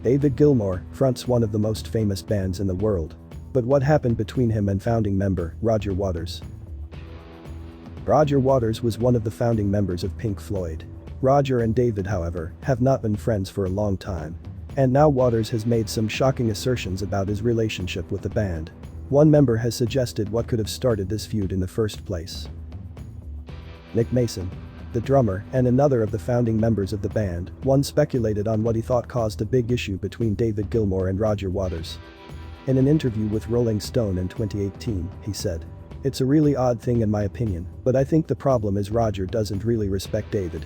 David Gilmour fronts one of the most famous bands in the world. But what happened between him and founding member Roger Waters? Roger Waters was one of the founding members of Pink Floyd. Roger and David, however, have not been friends for a long time. And now Waters has made some shocking assertions about his relationship with the band. One member has suggested what could have started this feud in the first place. Nick Mason, the drummer and another of the founding members of the band, once speculated on what he thought caused a big issue between David Gilmour and Roger Waters. In an interview with Rolling Stone in 2018, he said, "It's a really odd thing in my opinion, but I think the problem is Roger doesn't really respect David.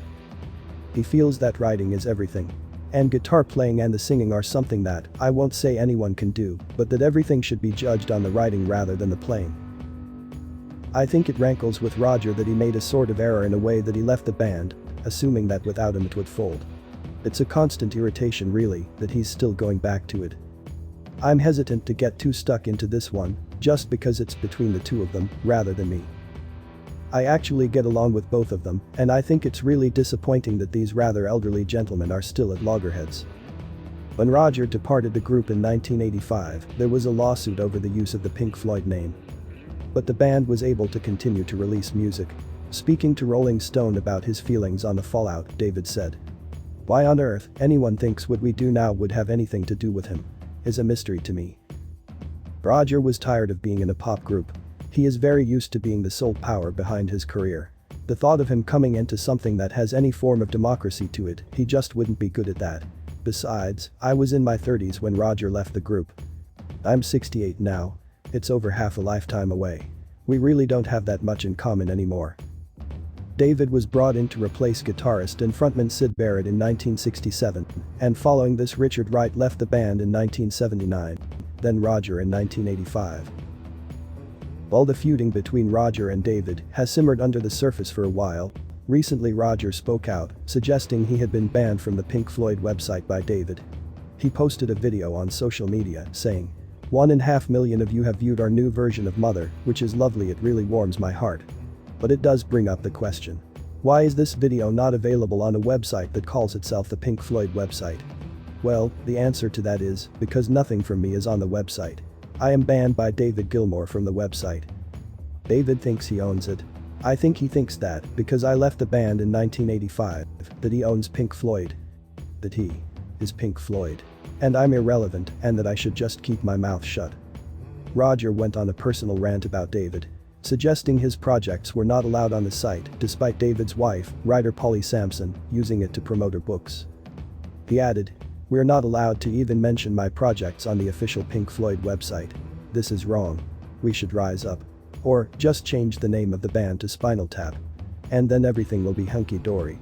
He feels that writing is everything. And guitar playing and the singing are something that, I won't say anyone can do, but that everything should be judged on the writing rather than the playing. I think it rankles with Roger that he made a sort of error in a way that he left the band, assuming that without him it would fold. It's a constant irritation really, that he's still going back to it. I'm hesitant to get too stuck into this one, just because it's between the two of them, rather than me. I actually get along with both of them, and I think it's really disappointing that these rather elderly gentlemen are still at loggerheads." When Roger departed the group in 1985, there was a lawsuit over the use of the Pink Floyd name. But the band was able to continue to release music. Speaking to Rolling Stone about his feelings on the fallout, David said, "Why on earth anyone thinks what we do now would have anything to do with him is a mystery to me." Roger was tired of being in a pop group. He is very used to being the sole power behind his career. The thought of him coming into something that has any form of democracy to it, he just wouldn't be good at that. Besides, I was in my 30s when Roger left the group. I'm 68 now. It's over half a lifetime away. We really don't have that much in common anymore. David was brought in to replace guitarist and frontman Syd Barrett in 1967, and following this Richard Wright left the band in 1979, then Roger in 1985. While the feuding between Roger and David has simmered under the surface for a while, recently Roger spoke out, suggesting he had been banned from the Pink Floyd website by David. He posted a video on social media saying, "1.5 million of you have viewed our new version of Mother, which is lovely, it really warms my heart. But it does bring up the question. Why is this video not available on a website that calls itself the Pink Floyd website? Well, the answer to that is, because nothing from me is on the website. I am banned by David Gilmour from the website. David thinks he owns it. I think he thinks that, because I left the band in 1985, that he owns Pink Floyd. That he is Pink Floyd. And I'm irrelevant, and that I should just keep my mouth shut." Roger went on a personal rant about David, suggesting his projects were not allowed on the site despite David's wife, writer Polly Sampson, using it to promote her books. He added, "We're not allowed to even mention my projects on the official Pink Floyd website. This is wrong. We should rise up. Or, just change the name of the band to Spinal Tap. And then everything will be hunky-dory."